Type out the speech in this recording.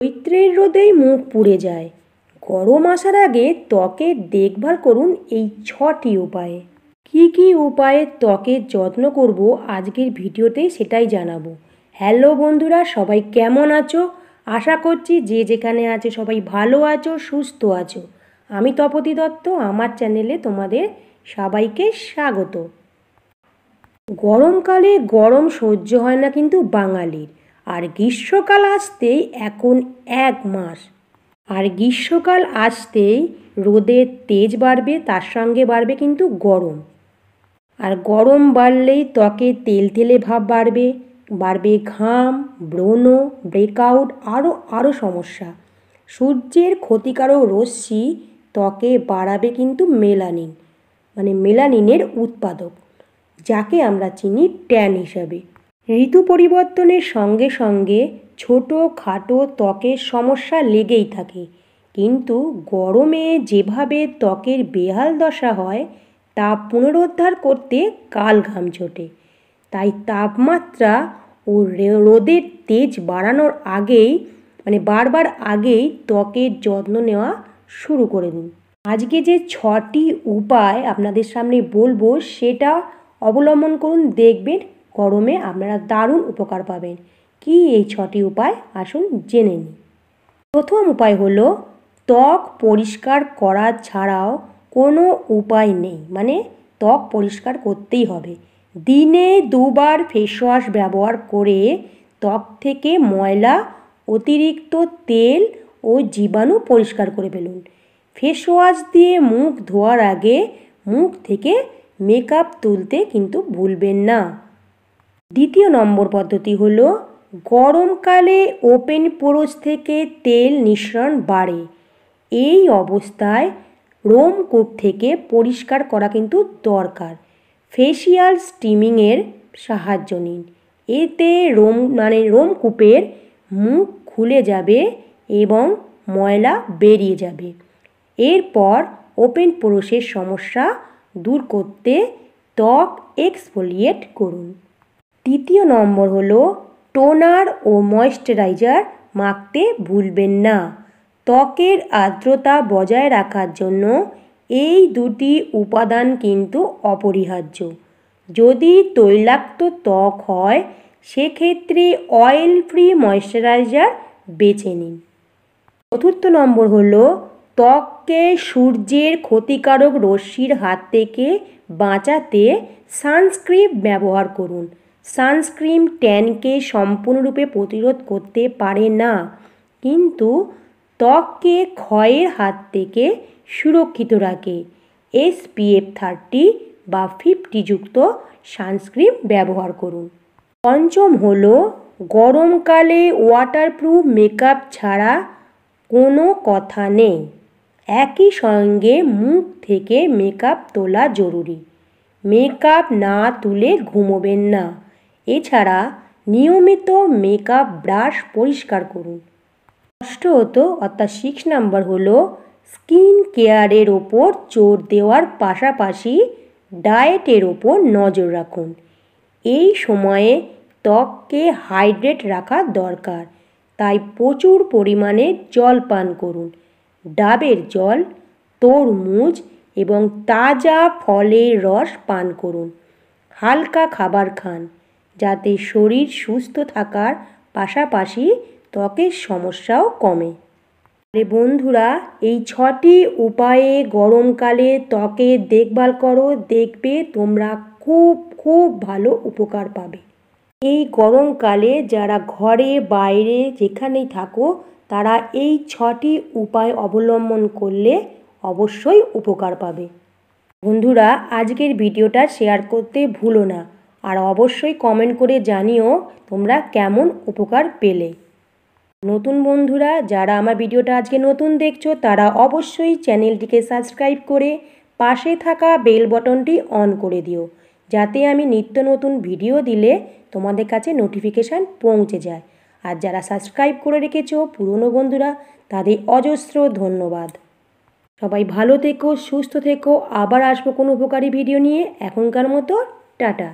চৈত্রের রোদেই মুখ পুড়ে যায়। গরম আসার আগে ত্বকের দেখভাল করুন এই 6টি উপায়ে। কি কি উপায়ে ত্বকের যত্ন করব আজকের ভিডিওতে সেটাই জানাবো। হ্যালো বন্ধুরা, সবাই কেমন আছো? আশা করছি যে যেখানে আছো সবাই ভালো আছো, সুস্থ আছো। আমি তপতী দত্ত, আমার চ্যানেলে তোমাদের সবাইকে স্বাগত। গরমকালে গরম সহ্য হয় না কিন্তু বাঙালির। আর গ্রীষ্মকাল আসতেই এখন 1 মাস। আর গ্রীষ্মকাল আসতেই রোদের তেজ বাড়বে, তার সঙ্গে বাড়বে কিন্তু গরম। আর গরম বাড়লেই ত্বকে তেলতেলে ভাব বাড়বে, বাড়বে ঘাম, ব্রণ, ব্রেকআউট, আরও সমস্যা। সূর্যের ক্ষতিকারক রশ্মি ত্বকে বাড়াবে কিন্তু মেলানিন, মানে মেলানিনের উৎপাদক, যাকে আমরা চিনি ট্যান হিসাবে। ঋতু পরিবর্তনের সঙ্গে সঙ্গে ছোটোখাটো ত্বকের সমস্যা লেগেই থাকে, কিন্তু গরমে যেভাবে ত্বকের বেহাল দশা হয় তা পুনরুদ্ধার করতে কাল ঘাম ছোটে। তাই তাপমাত্রা ও রোদের তেজ বাড়ানোর আগেই, মানে বারবার আগেই ত্বকের যত্ন নেওয়া শুরু করে দিন। আজকে যে 6টি উপায় আপনাদের সামনে বলবো সেটা অবলম্বন করুন, দেখবেন গরমে আপনারা দারুণ উপকার পাবেন। কি এই 6টি উপায়, আসুন জেনে নিই। প্রথম উপায় হলো, ত্বক পরিষ্কার করা ছাড়াও কোনো উপায় নেই, মানে ত্বক পরিষ্কার করতেই হবে। দিনে 2 বার ফেস ওয়াশ ব্যবহার করে ত্বক থেকে ময়লা, অতিরিক্ত তেল ও জীবাণু পরিষ্কার করে ফেলুন। ফেস ওয়াশ দিয়ে মুখ ধোয়ার আগে মুখ থেকে মেকআপ তুলতে কিন্তু ভুলবেন না। দ্বিতীয় নম্বর পদ্ধতি হলো, গরমকালে ওপেন পোরস থেকে তেল নিঃসরণ বাড়ে। এই অবস্থায় রোমকূপ থেকে পরিষ্কার করা কিন্তু দরকার। ফেসিয়াল স্টিমিংয়ের সাহায্য নিন। এতে রোমকূপের মুখ খুলে যাবে এবং ময়লা বেরিয়ে যাবে। এরপর ওপেন পোরসের সমস্যা দূর করতে ত্বক এক্সফোলিয়েট করুন। তৃতীয় নম্বর হলো, টোনার ও ময়েশ্চারাইজার মাখতে ভুলবেন না। ত্বকের আর্দ্রতা বজায় রাখার জন্য এই 2টি উপাদান কিন্তু অপরিহার্য। যদি তৈলাক্ত ত্বক হয় সেক্ষেত্রে অয়েল ফ্রি ময়েশ্চারাইজার বেছে নিন। চতুর্থ নম্বর হলো, ত্বককে সূর্যের ক্ষতিকারক রশ্মির হাত থেকে বাঁচাতে সানস্ক্রিন ব্যবহার করুন। সানস্ক্রিন ট্যানকে সম্পূর্ণরূপে প্রতিরোধ করতে পারে না, কিন্তু ত্বককে ক্ষয়ের হাত থেকে সুরক্ষিত রাখে। SPF 30 বা 50 যুক্ত সানস্ক্রিন ব্যবহার করুন। পঞ্চম হলো, গরমকালে ওয়াটারপ্রুফ মেকআপ ছাড়া কোনো কথা নেই। একই সঙ্গে মুখ থেকে মেকআপ তোলা জরুরি। মেকআপ না তুলে ঘুমোবেন না। এছাড়া নিয়মিত মেকআপ ব্রাশ পরিষ্কার করুন। ষষ্ঠত অর্থাৎ 6 নাম্বার হলো, স্কিন কেয়ারের ওপর জোর দেওয়ার পাশাপাশি ডায়েটের ওপর নজর রাখুন। এই সময়ে ত্বককে হাইড্রেট রাখা দরকার, তাই প্রচুর পরিমাণে জল পান করুন। ডাবের জল, তরমুজ এবং তাজা ফলের রস পান করুন। হালকা খাবার খান, যাতে শরীর সুস্থ থাকার পাশাপাশি ত্বকের সমস্যাও কমে। বন্ধুরা, এই 6টি উপায়ে গরমকালে ত্বকের দেখভাল করো, দেখবে তোমরা খুব ভালো উপকার পাবে। এই গরমকালে যারা ঘরে বাইরে যেখানেই থাকো তারা এই 6টি উপায় অবলম্বন করলে অবশ্যই উপকার পাবে। বন্ধুরা, আজকের ভিডিওটা শেয়ার করতে ভুলো না, আর অবশ্যই কমেন্ট করে জানিও তোমরা কেমন উপকার পেলে। নতুন বন্ধুরা যারা আমার ভিডিওটা আজকে নতুন দেখছো তারা অবশ্যই চ্যানেলটিকে সাবস্ক্রাইব করে পাশে থাকা বেল বাটনটি অন করে দিও, যাতে আমি নিত্য নতুন ভিডিও দিলে তোমাদের কাছে নোটিফিকেশান পৌঁছে যায়। আর যারা সাবস্ক্রাইব করে রেখেছো পুরনো বন্ধুরা, তাদের অজস্র ধন্যবাদ। সবাই ভালো থেকো, সুস্থ থেকো। আবার আসবো কোনো উপকারী ভিডিও নিয়ে। এখনকার মতো টাটা।